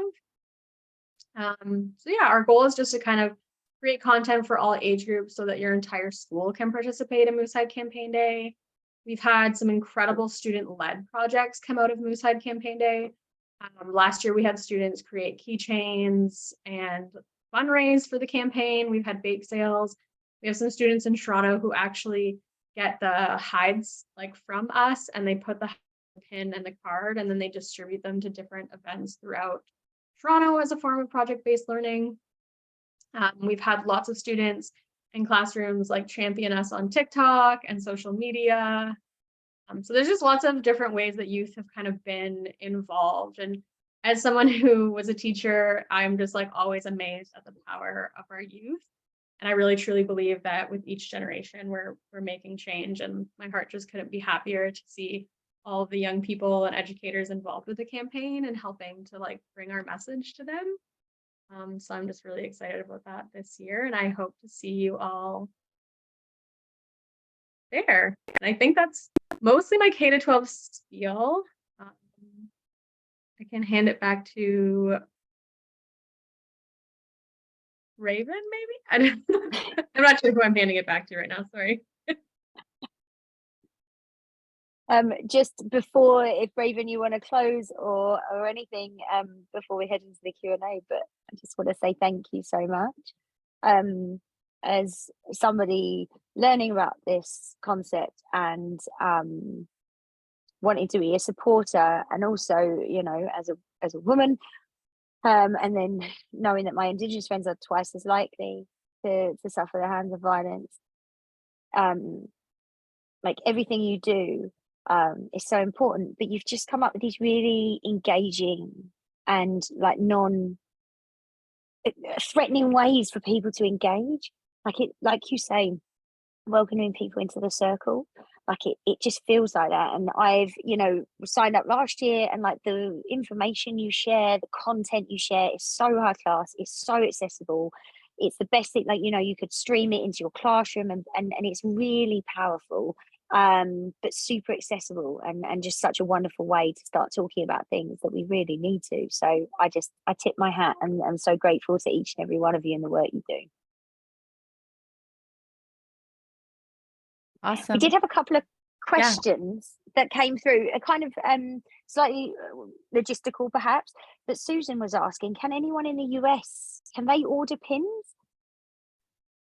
So yeah, our goal is just to kind of create content for all age groups so that your entire school can participate in Moosehead Campaign Day. We've had some incredible student-led projects come out of Moosehead Campaign Day. Last year, we had students create keychains and fundraise for the campaign. We've had bake sales. We have some students in Toronto who actually get the hides like from us, and they put the pin and the card, and then they distribute them to different events throughout Toronto as a form of project-based learning. We've had lots of students in classrooms like champion us on TikTok and social media. So there's just lots of different ways that youth have kind of been involved. And as someone who was a teacher, I'm just like always amazed at the power of our youth. And I really truly believe that with each generation, we're making change. And my heart just couldn't be happier to see all of the young people and educators involved with the campaign and helping to like bring our message to them. So I'm just really excited about that this year, and I hope to see you all there. And I think that's mostly my K-12 spiel. I can hand it back to Raven, maybe? I'm not sure who I'm handing it back to right now, sorry. Just before, if Raven, you want to close or anything before we head into the Q&A, but I just want to say thank you so much. As somebody learning about this concept and wanting to be a supporter, and also, you know, as a woman, and then knowing that my Indigenous friends are twice as likely to suffer the hands of violence, like everything you do is so important, but you've just come up with these really engaging and like non-threatening ways for people to engage. Like you say, welcoming people into the circle, like it just feels like that. And I've, you know, signed up last year, and like the information you share, the content you share is so high class, it's so accessible. It's the best thing, like, you know, you could stream it into your classroom, and it's really powerful. But super accessible, and just such a wonderful way to start talking about things that we really need to. So I tip my hat, and I'm so grateful to each and every one of you in the work you do. Awesome. We did have a couple of questions that came through, a kind of slightly logistical perhaps, but Susan was asking, can anyone in the US, can they order pins?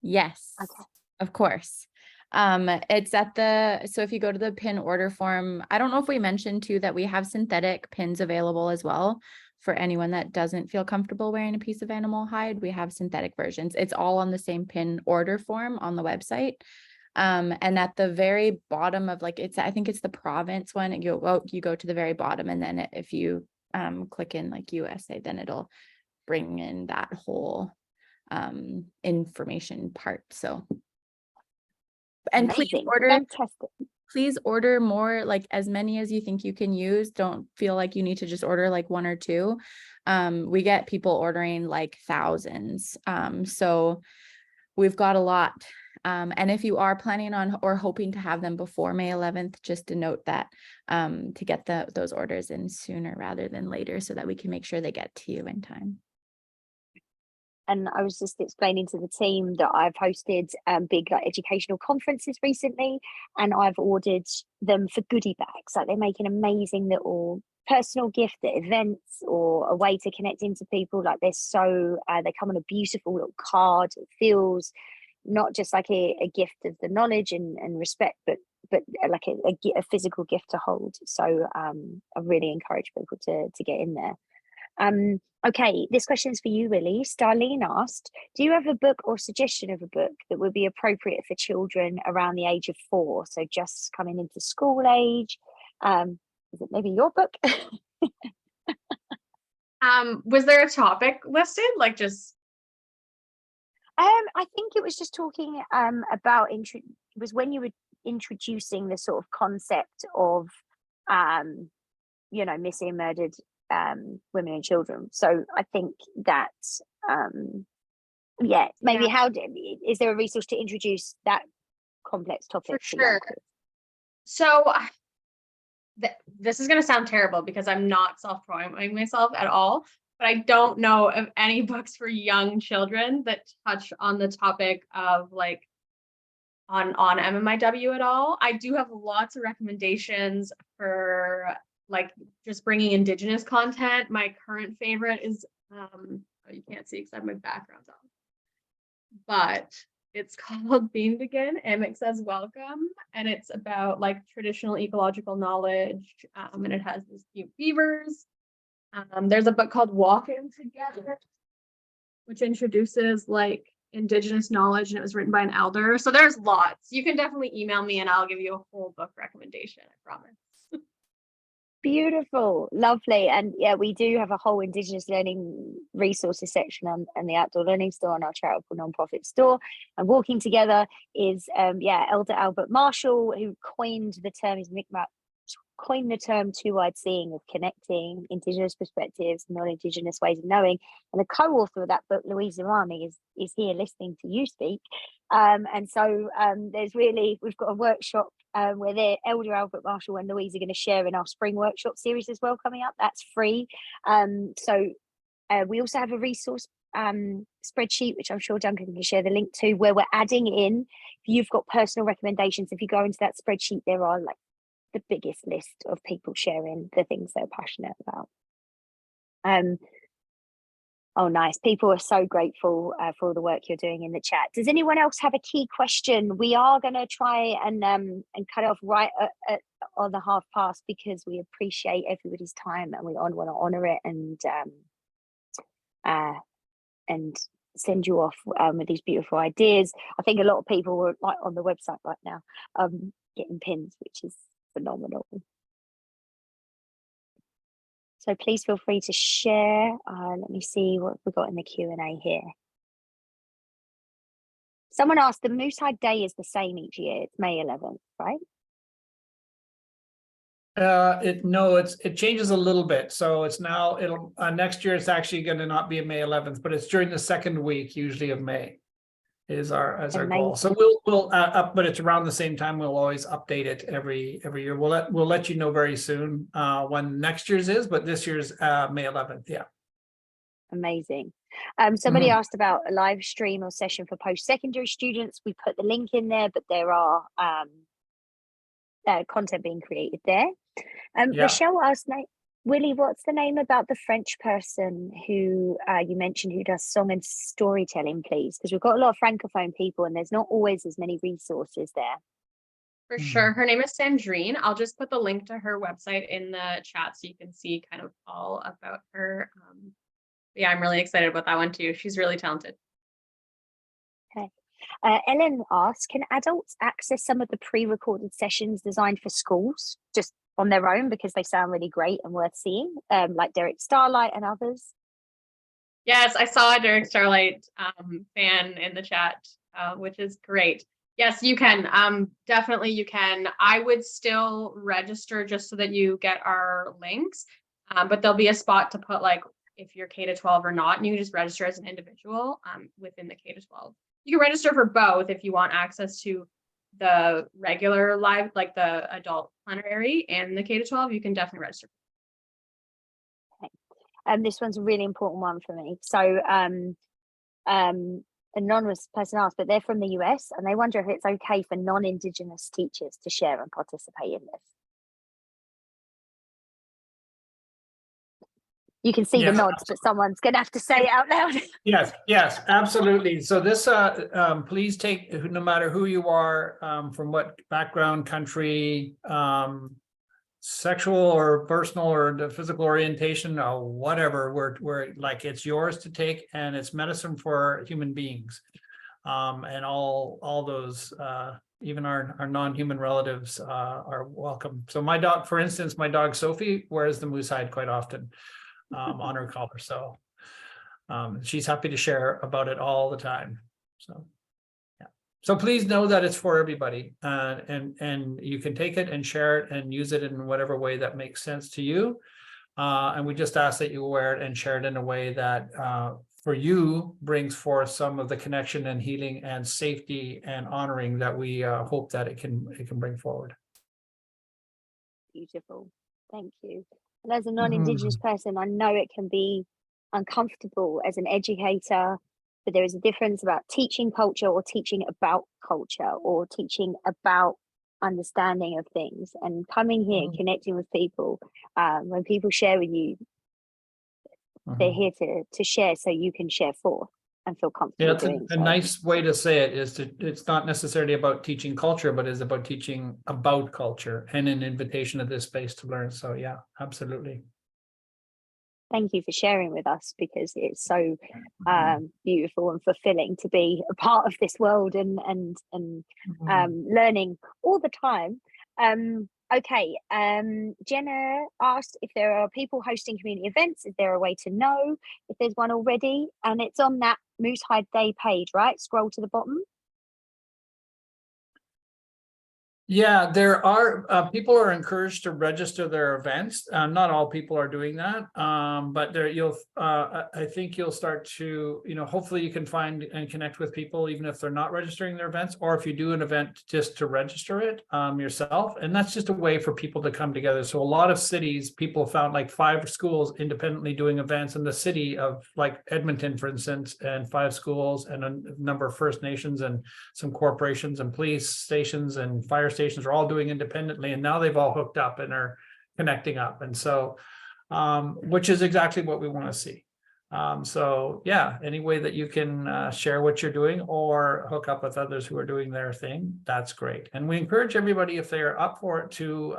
Yes, Okay. Of course. It's so if you go to the pin order form, I don't know if we mentioned too that we have synthetic pins available as well for anyone that doesn't feel comfortable wearing a piece of animal hide. We have synthetic versions. It's all on the same pin order form on the website. And at the very bottom of I think it's the province one, you go to the very bottom, and then if you click in like USA, then it'll bring in that whole information part. So, and Amazing. please order more, like as many as you think you can use. Don't feel like you need to just order like one or two. We get people ordering like thousands. So we've got a lot. And if you are planning on or hoping to have them before May 11th, just to note that to get those orders in sooner rather than later, so that we can make sure they get to you in time. And I was just explaining to the team that I've hosted big like educational conferences recently, and I've ordered them for goodie bags. Like, they make an amazing little personal gift at events, or a way to connect into people. Like, they're so they come on a beautiful little card. It feels not just like a gift of the knowledge and respect, but like a physical gift to hold. So I really encourage people to get in there. Okay, this question is for you, Willie. Starlene asked, do you have a book or suggestion of a book that would be appropriate for children around the age of 4? So just coming into school age. Is it maybe your book? Was there a topic listed? Like just I think it was just talking about it was when you were introducing the sort of concept of you know, missing, murdered women and children. So I think that maybe is there a resource to introduce that complex topic? For sure. So this is going to sound terrible because I'm not self-promoting myself at all, but I don't know of any books for young children that touch on the topic of like on MMIW at all. I do have lots of recommendations for like just bringing Indigenous content. My current favorite is you can't see because I have my background on, but it's called Bean Begin. Amick Says Welcome, and it's about like traditional ecological knowledge, and it has these cute beavers. There's a book called Walking Together, which introduces like Indigenous knowledge, and it was written by an elder. So there's lots. You can definitely email me and I'll give you a whole book recommendation, I promise. Beautiful, lovely. And yeah, we do have a whole Indigenous learning resources section on the outdoor learning store on our charitable nonprofit store. And Walking Together is Elder Albert Marshall, who coined the term, his Mi'kmaq coined the term two-eyed seeing, of connecting Indigenous perspectives, non-Indigenous ways of knowing. And the co-author of that book, Louisa Rami, is here listening to you speak. And so we've got a workshop where the Elder Albert Marshall and Louise are going to share in our spring workshop series as well coming up. That's free. We also have a resource spreadsheet, which I'm sure Duncan can share the link to, where we're adding in, if you've got personal recommendations, if you go into that spreadsheet, there are like the biggest list of people sharing the things they're passionate about. Oh, nice. People are so grateful for all the work you're doing in the chat. Does anyone else have a key question? We are going to try and cut off right on the half past, because we appreciate everybody's time and we want to honor it and send you off with these beautiful ideas. I think a lot of people were like on the website right now getting pins, which is phenomenal. So please feel free to share. Let me see what we've got in the Q&A here. Someone asked, the Moosehead Day is the same each year. It's May 11th, right? It changes a little bit. So it's now, next year it's actually going to not be May 11th, but it's during the second week, usually of May, is our goal. So we'll but it's around the same time. We'll always update it every year. We'll let you know very soon when next year's is, but this year's May 11th. Yeah. Amazing. Somebody asked about a live stream or session for post-secondary students. We put the link in there, but there are content being created there. Rochelle asked, Willie, what's the name about the French person who you mentioned who does song and storytelling, please? Because we've got a lot of Francophone people and there's not always as many resources there. For sure. Her name is Sandrine. I'll just put the link to her website in the chat so you can see kind of all about her. Yeah, I'm really excited about that one too. She's really talented. Okay. Ellen asks, can adults access some of the pre-recorded sessions designed for schools just on their own because they sound really great and worth seeing, like Derek Starlight and others? Yes, I saw a Derek Starlight fan in the chat, which is great. Yes, you can. Definitely you can. I would still register just so that you get our links, but there'll be a spot to put like if you're K-12 or not, and you can just register as an individual within the K-12. You can register for both if you want access to the regular live, like the adult plenary and the K-12, you can definitely register. Okay. This one's a really important one for me. So anonymous person asked, but they're from the US and they wonder if it's okay for non-Indigenous teachers to share and participate in this. You can see the nods, but someone's going to have to say it out loud. Yes, absolutely. So this, please take, no matter who you are, from what background, country, sexual or personal or the physical orientation or whatever, we're like, it's yours to take, and it's medicine for human beings, and all those, even our non-human relatives are welcome. So my dog, for instance, my dog Sophie wears the moose hide quite often. On her collar, so she's happy to share about it all the time. So yeah, so please know that it's for everybody, and you can take it and share it and use it in whatever way that makes sense to you, and we just ask that you wear it and share it in a way that for you brings forth some of the connection and healing and safety and honoring that we hope that it can bring forward. Beautiful, thank you. And as a non-Indigenous person, I know it can be uncomfortable as an educator, but there is a difference about teaching culture or teaching about culture or teaching about understanding of things, and coming here and connecting with people. When people share with you, they're here to share so you can share forth and feel comfortable doing a so. nice way to say it is it's not necessarily about teaching culture, but it's about teaching about culture and an invitation of this space to learn. So yeah, absolutely. Thank you for sharing with us, because it's so beautiful and fulfilling to be a part of this world and learning all the time. Okay, Jenna asked if there are people hosting community events. Is there a way to know if there's one already? And it's on that Moosehide Day page, right? Scroll to the bottom. Yeah, there are people are encouraged to register their events. Not all people are doing that, but there I think you'll start to, hopefully you can find and connect with people even if they're not registering their events, or if you do an event just to register it yourself. And that's just a way for people to come together. So a lot of cities, people found like 5 schools independently doing events in the city of like Edmonton, for instance, and 5 schools and a number of First Nations and some corporations and police stations and fire stations are all doing independently, and now they've all hooked up and are connecting up, and so which is exactly what we want to see. So yeah, any way that you can share what you're doing or hook up with others who are doing their thing, that's great. And we encourage everybody, if they're up for it, to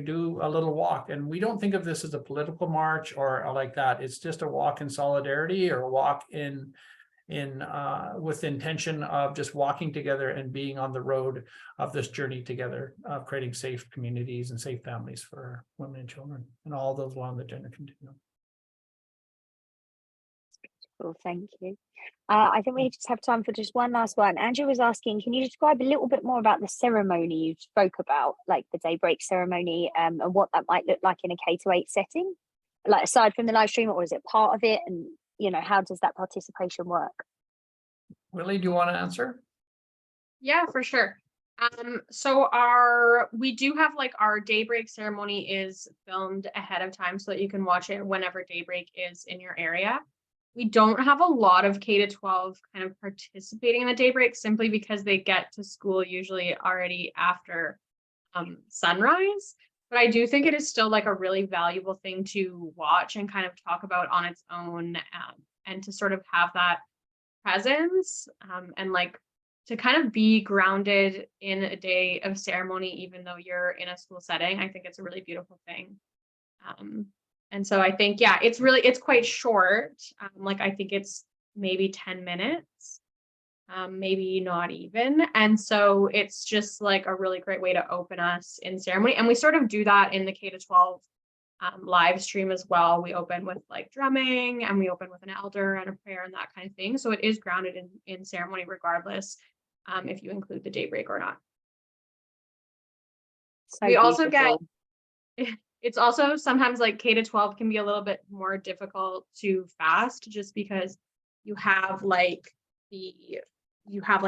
do a little walk. And we don't think of this as a political march or like that. It's just a walk in solidarity, or a walk in with the intention of just walking together and being on the road of this journey together, of creating safe communities and safe families for women and children and all those along the gender continuum. Well, thank you. I think we just have time for just one last one. Andrew was asking, can you describe a little bit more about the ceremony you spoke about, like the daybreak ceremony, and what that might look like in a K-8 setting, like aside from the live stream, or is it part of it? And how does that participation work? Willie, do you want to answer? Yeah, for sure. So we do have like our daybreak ceremony is filmed ahead of time so that you can watch it whenever daybreak is in your area. We don't have a lot of K-12 kind of participating in the daybreak, simply because they get to school usually already after sunrise. But I do think it is still like a really valuable thing to watch and kind of talk about on its own, and to sort of have that presence, and like to kind of be grounded in a day of ceremony, even though you're in a school setting. I think it's a really beautiful thing. And so I think, yeah, it's quite short. Like I think it's maybe 10 minutes. Maybe not even. And so it's just like a really great way to open us in ceremony. And we sort of do that in the K-12 live stream as well. We open with like drumming, and we open with an elder and a prayer and that kind of thing. So it is grounded in ceremony regardless, if you include the daybreak or not. So we also get, it's also sometimes like K-12 can be a little bit more difficult to fast, just because you have like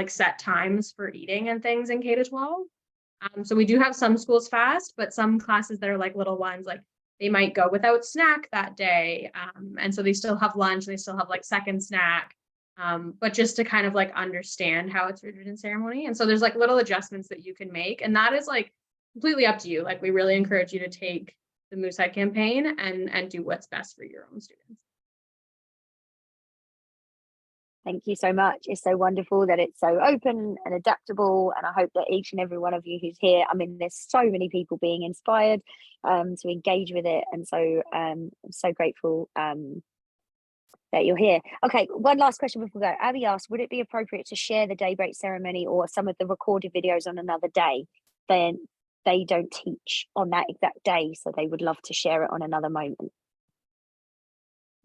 set times for eating and things in K-12. So we do have some schools fast, but some classes that are like little ones, like they might go without snack that day. And so they still have lunch, they still have like second snack, but just to kind of like understand how it's rooted in ceremony. And so there's like little adjustments that you can make, and that is like completely up to you. Like we really encourage you to take the Moosehide campaign and do what's best for your own students. Thank you so much. It's so wonderful that it's so open and adaptable. And I hope that each and every one of you who's here, I mean, there's so many people being inspired to engage with it. And so I'm so grateful that you're here. Okay, one last question before we go. Abby asked, would it be appropriate to share the daybreak ceremony or some of the recorded videos on another day? Then they don't teach on that exact day, so they would love to share it on another moment.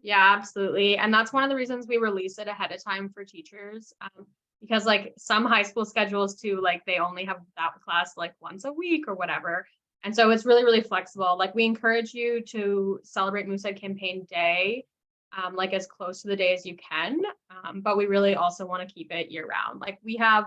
Yeah, absolutely. And that's one of the reasons we release it ahead of time for teachers, because like some high school schedules too, like they only have that class like once a week or whatever. And so it's really, really flexible. Like we encourage you to celebrate Moosehide Campaign Day, like as close to the day as you can. But we really also want to keep it year round. Like we have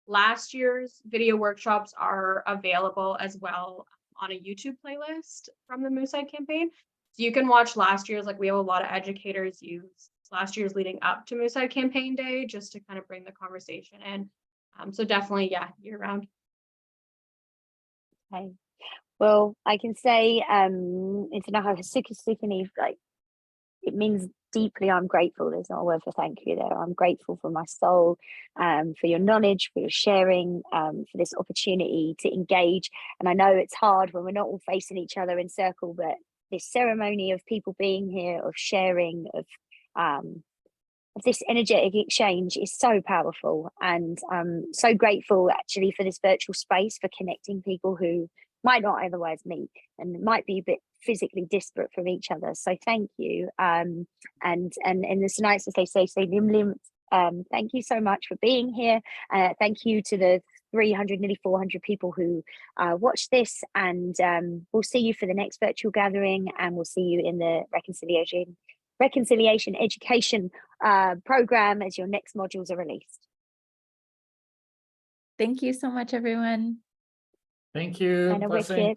last year's video workshops are available as well on a YouTube playlist from the Moosehide Campaign. So So you can watch last year's, like we have a lot of educators use last year's leading up to Moosehead Campaign Day, just to kind of bring the conversation in. So definitely, yeah, year round. Okay. Well, I can say like it means deeply. I'm grateful. There's not a word for thank you there. I'm grateful for my soul, for your knowledge, for your sharing, for this opportunity to engage. And I know it's hard when we're not all facing each other in circle, but this ceremony of people being here, of sharing, of this energetic exchange is so powerful. And I'm so grateful actually for this virtual space, for connecting people who might not otherwise meet and might be a bit physically disparate from each other. So thank you. And it's nice to say lim lim. Thank you so much for being here. Thank you to the 300, nearly 400 people who watched this, and we'll see you for the next virtual gathering, and we'll see you in the reconciliation education program as your next modules are released. Thank you so much, everyone. Thank you. And a Blessings. wicked.